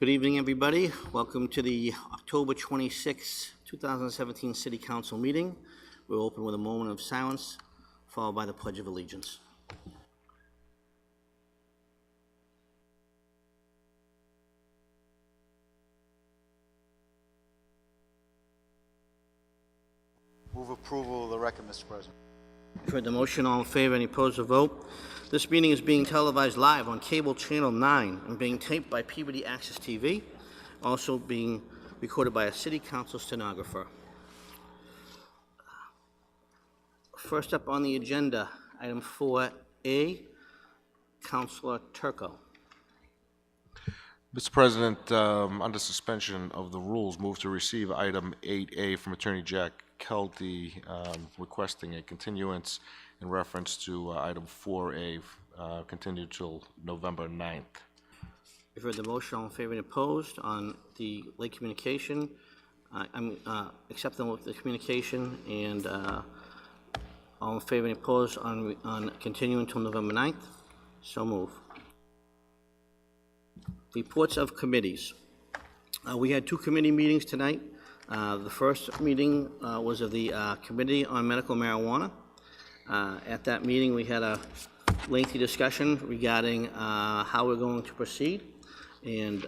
Good evening, everybody. Welcome to the October 26, 2017 City Council meeting. We'll open with a moment of silence, followed by the Pledge of Allegiance. Move approval of the record, Mr. President. You've heard the motion. All in favor? Any opposed or vote? This meeting is being televised live on cable channel 9 and being taped by Peabody Access TV, also being recorded by a City Council stenographer. First up on the agenda, item 4A, Councilor Turco. Mr. President, under suspension of the rules, move to receive item 8A from Attorney Jack Kelty, requesting a continuance in reference to item 4A, continued till November 9th. You've heard the motion. All in favor? Any opposed? On the late communication, I'm accepting the communication, and all in favor? Any opposed? On continuing until November 9th? So move. Reports of committees. We had two committee meetings tonight. The first meeting was of the Committee on Medical Marijuana. At that meeting, we had a lengthy discussion regarding how we're going to proceed, and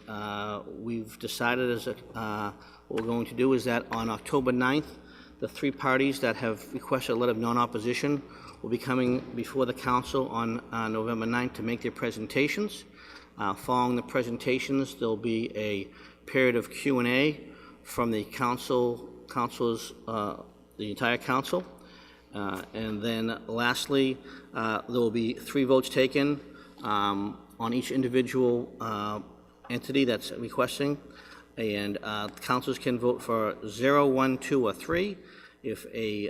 we've decided what we're going to do is that on October 9th, the three parties that have requested a letter of non-opposition will be coming before the council on November 9th to make their presentations. Following the presentations, there'll be a period of Q&A from the council's, the entire council. And then lastly, there will be 3 votes taken on each individual entity that's requesting. And councilors can vote for 0, 1, 2, or 3. If a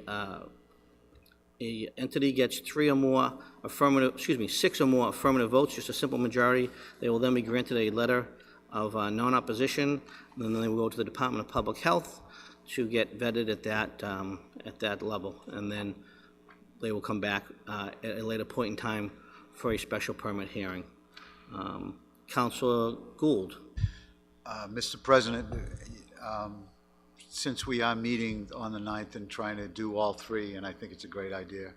entity gets 6 or more affirmative votes, just a simple majority, they will then be granted a letter of non-opposition. Then they will go to the Department of Public Health to get vetted at that level, and then they will come back at a later point in time for a special permit hearing. Councilor Gould. Mr. President, since we are meeting on the 9th and trying to do all 3, and I think it's a great idea,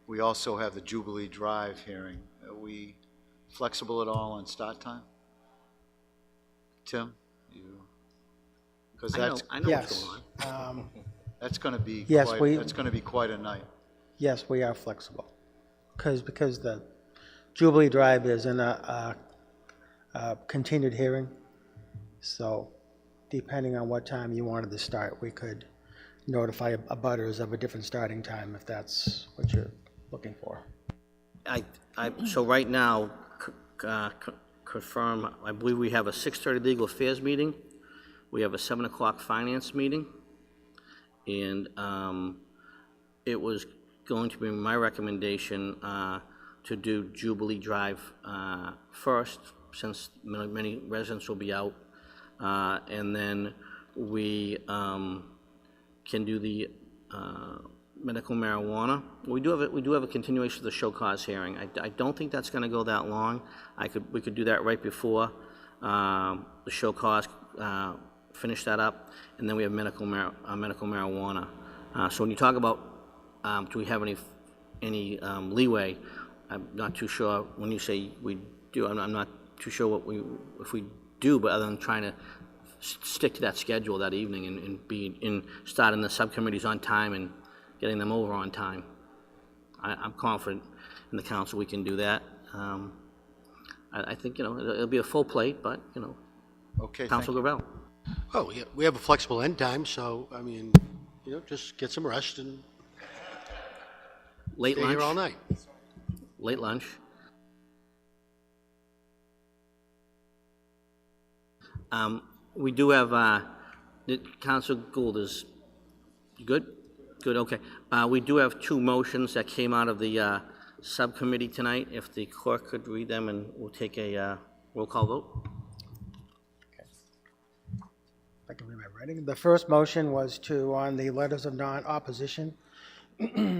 we also have the Jubilee Drive hearing. Are we flexible at all on start time? Tim, because that's I know Yes. what's going on. that's going to be Yes, that's going to be quite a night. Yes, we are flexible, because the Jubilee Drive is in a continued hearing, so depending on what time you wanted to start, we could notify abutters of a different starting time if that's what you're looking for. So right now, confirm, I believe we have a 6:30 Legal Affairs meeting. We have a 7 o'clock Finance meeting. And it was going to be my recommendation to do Jubilee Drive first, since many residents will be out. And then we can do the medical marijuana. We do have a continuation of the show cause hearing. I don't think that's going to go that long. We could do that right before the show cause, finish that up, and then we have medical marijuana. So when you talk about do we have any leeway, I'm not too sure. When you say we do, I'm not too sure if we do, but other than trying to stick to that schedule that evening and starting the subcommittees on time and getting them over on time. I'm confident in the council we can do that. I think, it'll be a full plate, but, Okay, Council Gravel. Oh, yeah, we have a flexible end time, so, I mean, just get some rest and Late stay lunch. here all night. Late lunch. We do have, Council Gould is, you good? Good, okay. We do have 2 motions that came out of the subcommittee tonight. If the clerk could read them, and we'll take a roll call vote. I can read my writing. The first motion was on the letters of non-opposition,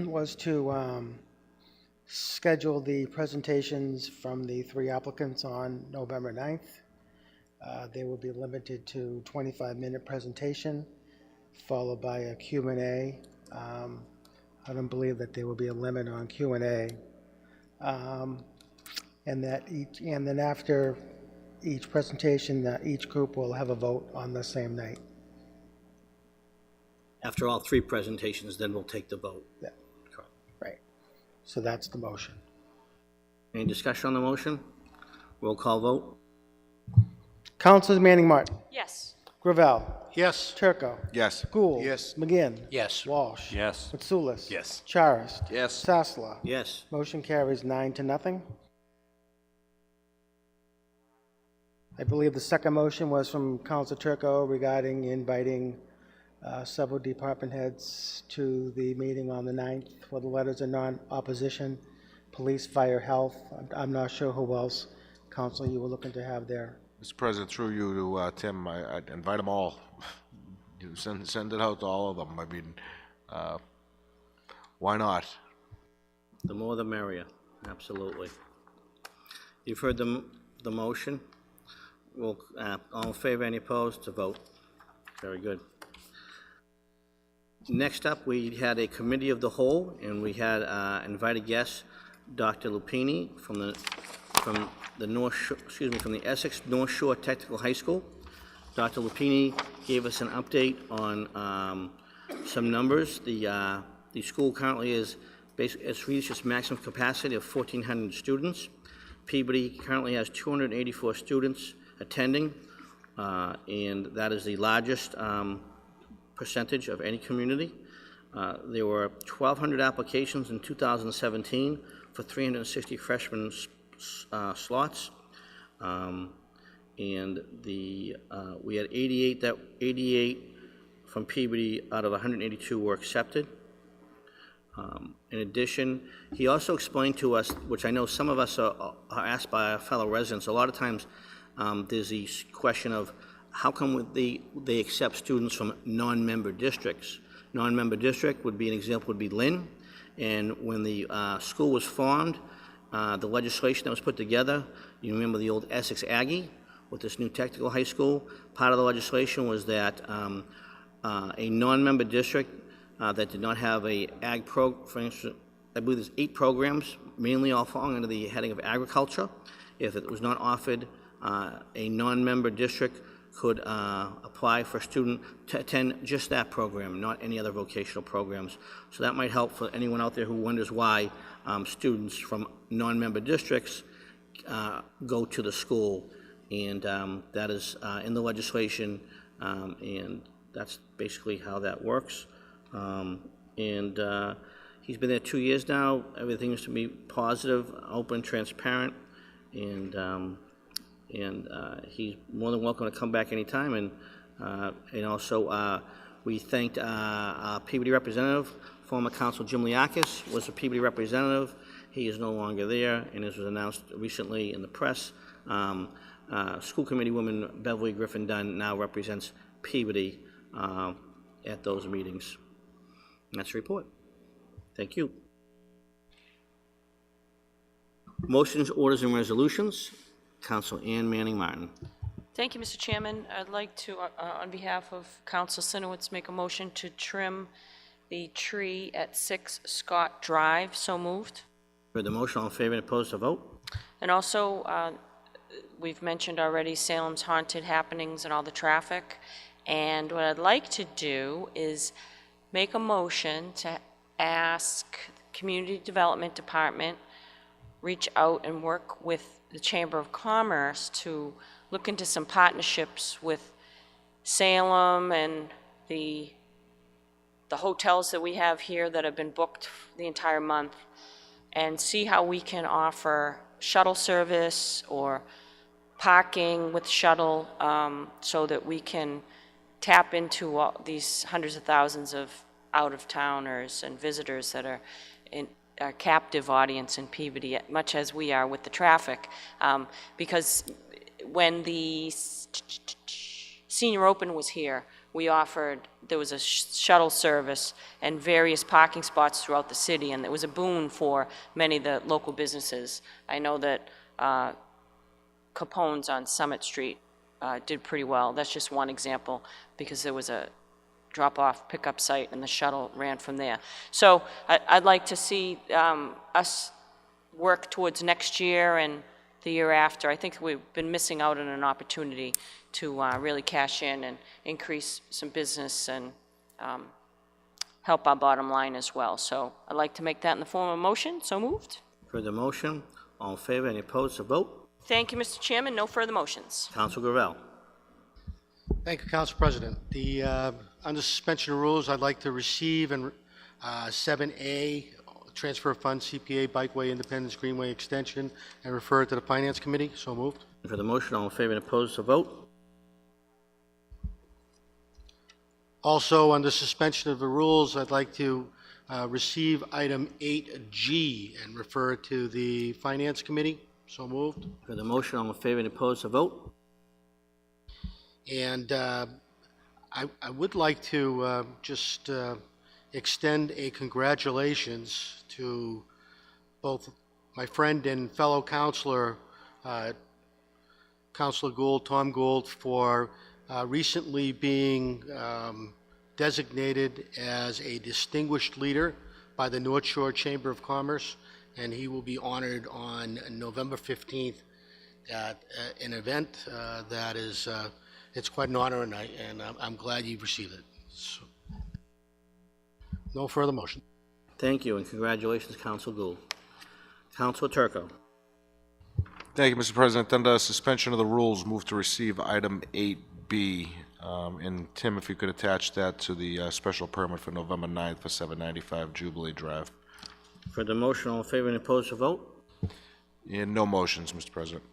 was to schedule the presentations from the 3 applicants on November 9th. They will be limited to 25-minute presentation, followed by a Q&A. I don't believe that there will be a limit on Q&A. And then after each presentation, each group will have a vote on the same night. After all three presentations, then we'll take the vote. Yeah, right. So that's the motion. Any discussion on the motion? Roll call vote? Councilors Manning Martin, Yes. Gravel, Yes. Turco, Yes. Gould. Yes. McGinn. Yes. Walsh. Yes. Mitsoulas. Yes. Charis. Yes. Sasla. Yes. Motion carries 9-0. I believe the second motion was from Council Turco regarding inviting several department heads to the meeting on the 9th for the letters of non-opposition, police, fire, health. I'm not sure who else, Council, you were looking to have there. Mr. President, through you to Tim, I'd invite them all. You send it out to all of them. I mean, why not? The more the merrier, absolutely. You've heard the motion. We'll, all in favor, any opposed, to vote. Very good. Next up, we had a committee of the whole, and we had invited guests, Dr. Lupini from the North Shore, from the Essex North Shore Technical High School. Dr. Lupini gave us an update on some numbers. The school currently it's reached its maximum capacity of 1,400 students. Peabody currently has 284 students attending, and that is the largest percentage of any community. There were 1,200 applications in 2017 for 360 freshman slots, and we had 88 from Peabody out of 182 were accepted. In addition, he also explained to us, which I know some of us are asked by our fellow residents, a lot of times there's the question of how come they accept students from non-member districts. Non-member district would be an example, would be Lynn, and when the school was formed, the legislation that was put together, you remember the old Essex Aggie with this new technical high school, part of the legislation was that a non-member district that did not have a ag for instance, I believe there's 8 programs, mainly all falling under the heading of agriculture. If it was not offered, a non-member district could apply for a student to attend just that program, not any other vocational programs. So that might help for anyone out there who wonders why students from non-member districts go to the school. And that is in the legislation, and that's basically how that works. He's been there 2 years now. Everything seems to be positive, open, transparent, and he's more than welcome to come back anytime. And also we thanked our Peabody representative, former Council Jim Liakis was a Peabody representative. He is no longer there, and as was announced recently in the press, school committee woman Beverly Griffin Dunn now represents Peabody at those meetings. And that's the report. Thank you. Motions, orders, and resolutions. Council Ann Manning Martin. Thank you, Mr. Chairman. I'd like to, on behalf of Council Sinowitz, make a motion to trim the tree at 6 Scott Drive. So moved. Heard the motion, all in favor and opposed to vote? And also, we've mentioned already Salem's haunted happenings and all the traffic. And what I'd like to do is make a motion to ask the Community Development Department reach out and work with the Chamber of Commerce to look into some partnerships with Salem and the hotels that we have here that have been booked the entire month, and see how we can offer shuttle service or parking with shuttle, so that we can tap into all these hundreds of thousands of out-of-towners and visitors that are in our captive audience in Peabody, much as we are with the traffic. Because when the Senior Open was here, there was a shuttle service and various parking spots throughout the city, and it was a boon for many of the local businesses. I know that Capone's on Summit Street did pretty well. That's just one example, because there was a drop-off pickup site and the shuttle ran from there. So I'd like to see us work towards next year and the year after. I think we've been missing out on an opportunity to really cash in and increase some business and help our bottom line as well. So I'd like to make that in the form of a motion. So moved. For the motion, all in favor, any opposed, to vote? Thank you, Mr. Chairman. No further motions. Counsel Gravel. Thank you, Council President. Under suspension of rules, I'd like to receive and 7A, transfer of funds, CPA Bikeway Independence Greenway Extension, and refer it to the Finance Committee. So moved. For the motion, all in favor, any opposed, to vote? Also, under suspension of the rules, I'd like to receive item 8G and refer it to the Finance Committee. So moved. For the motion, all in favor, any opposed, to vote? And I would like to just extend a congratulations to both my friend and fellow counselor, Counselor Gould, Tom Gould, for recently being designated as a distinguished leader by the North Shore Chamber of Commerce, and he will be honored on November 15th at an event that is, it's quite an honor, and I'm glad you've received it. So, no further motion. Thank you, and congratulations, Counsel Gould. Counsel Turco. Thank you, Mr. President. Under suspension of the rules, move to receive item 8B. And Tim, if you could attach that to the special permit for November 9th for 795 Jubilee Drive. For the motion, all in favor, any opposed, to vote? And no motions, Mr. President.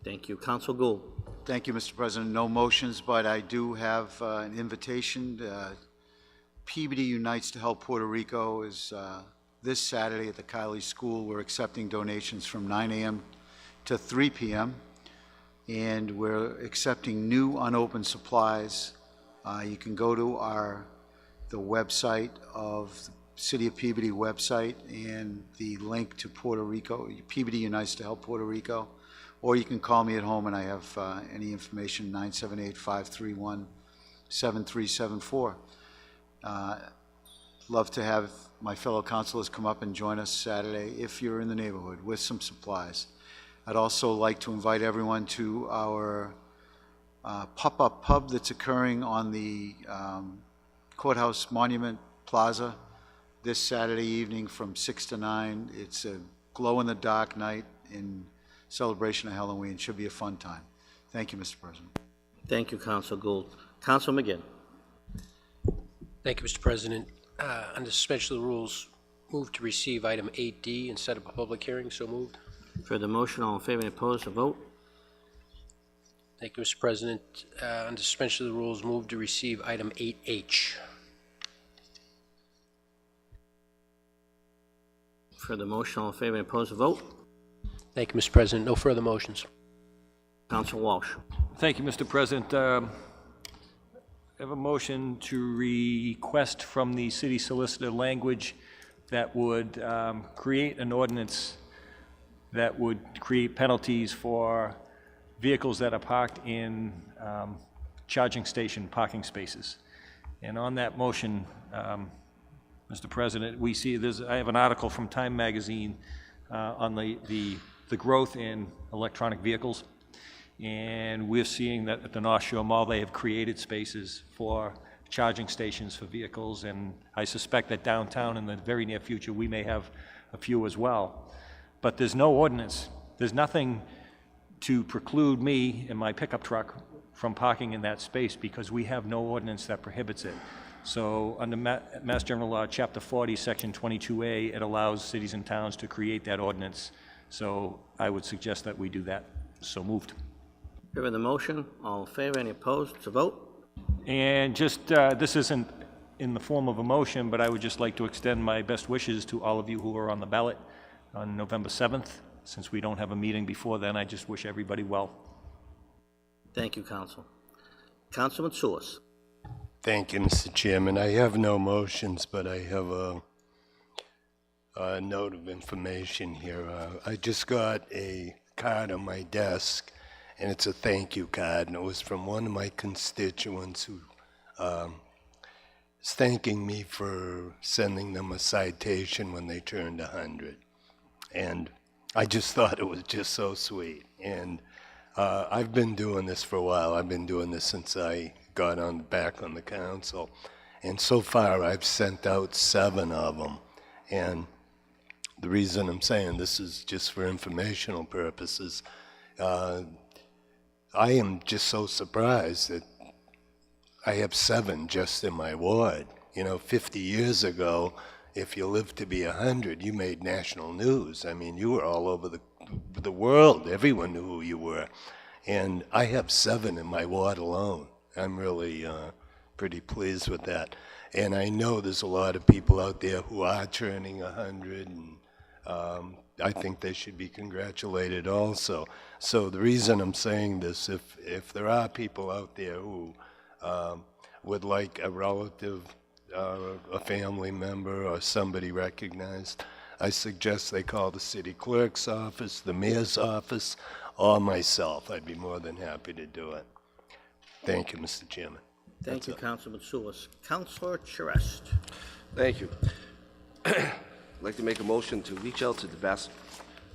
Thank you. Counsel Gould. Thank you, Mr. President. No motions, but I do have an invitation. Peabody Unites to Help Puerto Rico is this Saturday at the Kiley School. We're accepting donations from 9 a.m. to 3 p.m. and we're accepting new unopened supplies. You can go to the website of the City of Peabody website and the link to Puerto Rico, Peabody Unites to Help Puerto Rico, or you can call me at home and I have any information, 978-531-7374. Love to have my fellow councilors come up and join us Saturday if you're in the neighborhood with some supplies. I'd also like to invite everyone to our pop-up pub that's occurring on the Courthouse Monument Plaza this Saturday evening from 6 to 9. It's a glow-in-the-dark night in celebration of Halloween. It should be a fun time. Thank you, Mr. President. Thank you, Counsel Gould. Counsel McGinn. Thank you, Mr. President. Under suspension of the rules, move to receive item 8D and set up a public hearing. So moved. For the motion, all in favor, any opposed, to vote? Thank you, Mr. President. Under suspension of the rules, move to receive item 8H. For the motion, all in favor, any opposed, to vote? Thank you, Mr. President. No further motions. Counsel Walsh. Thank you, Mr. President. I have a motion to request from the city solicitor language that would create an ordinance that would create penalties for vehicles that are parked in charging station parking spaces. And on that motion, Mr. President, we see I have an article from Time Magazine on the growth in electronic vehicles. And we're seeing that at the North Shore Mall, they have created spaces for charging stations for vehicles. And I suspect that downtown in the very near future, we may have a few as well. But there's no ordinance. There's nothing to preclude me and my pickup truck from parking in that space because we have no ordinance that prohibits it. So under Mass General Law, Chapter 40, Section 22A, it allows cities and towns to create that ordinance. So I would suggest that we do that. So moved. Hearing the motion, all in favor, any opposed, to vote? And just, this isn't in the form of a motion, but I would just like to extend my best wishes to all of you who are on the ballot on November 7th. Since we don't have a meeting before then, I just wish everybody well. Thank you, Counsel. Councilman Tsoulas. Thank you, Mr. Chairman. I have no motions, but I have a note of information here. I just got a card on my desk, and it's a thank you card, and it was from one of my constituents who is thanking me for sending them a citation when they turned 100. And I just thought it was just so sweet. And I've been doing this for a while. I've been doing this since I got back on the council. And so far, I've sent out 7 of them. And the reason I'm saying this is just for informational purposes. I am just so surprised that I have 7 just in my ward. You know, 50 years ago, if you lived to be 100, you made national news. I mean, you were all over the world. Everyone knew who you were. And I have 7 in my ward alone. I'm really pretty pleased with that. And I know there's a lot of people out there who are turning 100, and I think they should be congratulated also. So the reason I'm saying this, if there are people out there who would like a relative, a family member, or somebody recognized, I suggest they call the city clerk's office, the mayor's office, or myself. I'd be more than happy to do it. Thank you, Mr. Chairman. Thank you, Councilman Tsoulas. Councilor Charest. Thank you. I'd like to make a motion to reach out to the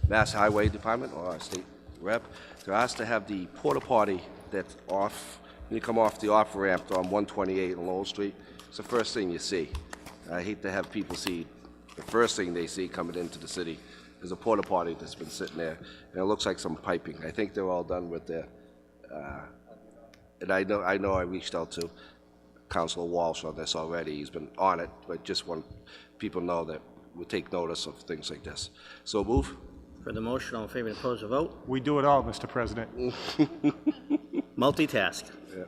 Mass Highway Department or our state rep to ask to have the porta potty that's off, when you come off the off ramp on 128 on Lowell Street. It's the first thing you see. I hate to have people see the first thing they see coming into the city is a porta potty that's been sitting there, and it looks like some piping. I think they're all done with their, and I know I reached out to Councilor Walsh on this already. He's been on it, but just want people to know that we'll take notice of things like this. So move. For the motion, all in favor, opposed, a vote. We do it all, Mr. President. Multitask. Yeah.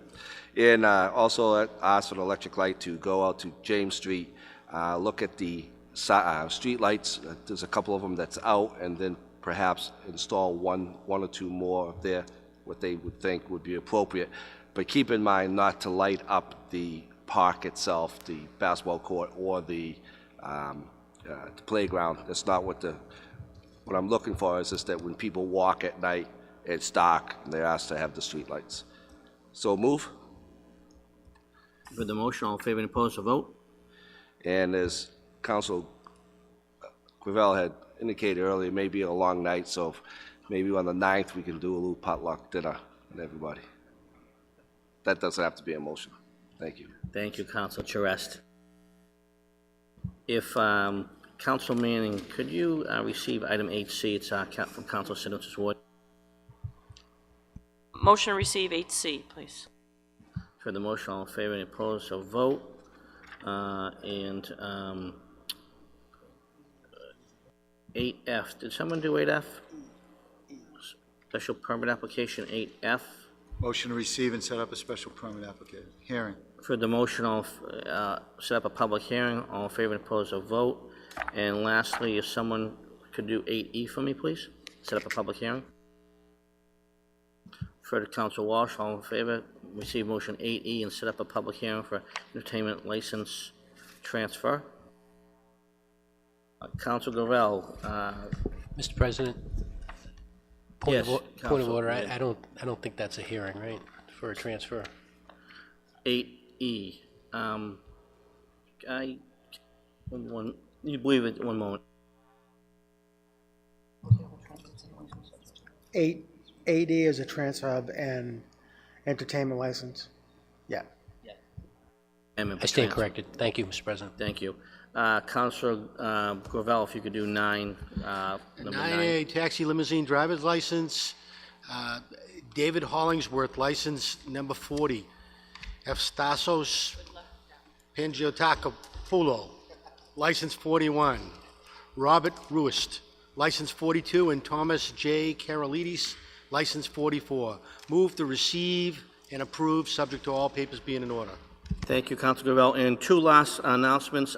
And also ask for the electric light to go out to James Street, look at the street lights. There's a couple of them that's out, and then perhaps install one or two more up there, what they would think would be appropriate. But keep in mind not to light up the park itself, the basketball court, or the playground. That's not what I'm looking for is just that when people walk at night, it's dark, and they're asked to have the street lights. So move. For the motion, all in favor, opposed, a vote. And as Council Gravel had indicated earlier, it may be a long night, so maybe on the 9th we can do a little potluck dinner with everybody. That doesn't have to be a motion. Thank you. Thank you, Councilor Charest. If, Council Manning, could you receive item 8C? It's from Councilor Sinowitz Ward. Motion to receive 8C, please. For the motion, all in favor, any opposed, so vote. And 8F, did someone do 8F? Special permit application 8F. Motion to receive and set up a special permit application, hearing. For the motion, I'll set up a public hearing. All in favor and opposed, a vote. And lastly, if someone could do 8E for me, please. Set up a public hearing. For the Council Walsh, all in favor, receive motion 8E and set up a public hearing for entertainment license transfer. Council Gravel. Mr. President? Point Yes, of Counsel, order, yeah. I don't think that's a hearing, right, for a transfer? 8E. You believe it, one moment. 8E is a transfer of an entertainment license. Yeah. Amendment I stand transfer. corrected. Thank you, Mr. President. Thank you. Councilor Gravel, if you could do 9, number 9. 9A, taxi limousine driver's license. David Hollingsworth, license number 40. Efstasos Pangiotakopoulos, license 41. Robert Ruist, license 42, and Thomas J. Karolidis, license 44. Move to receive and approve, subject to all papers being in order. Thank you, Councilor Gravel. And 2 last announcements.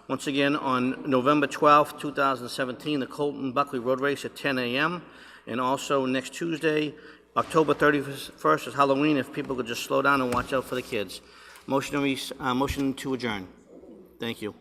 Once again, on November 12th, 2017, the Colton Buckley Road Race at 10 a.m. And also next Tuesday, October 31st is Halloween. If people could just slow down and watch out for the kids. Motion to adjourn. Thank you.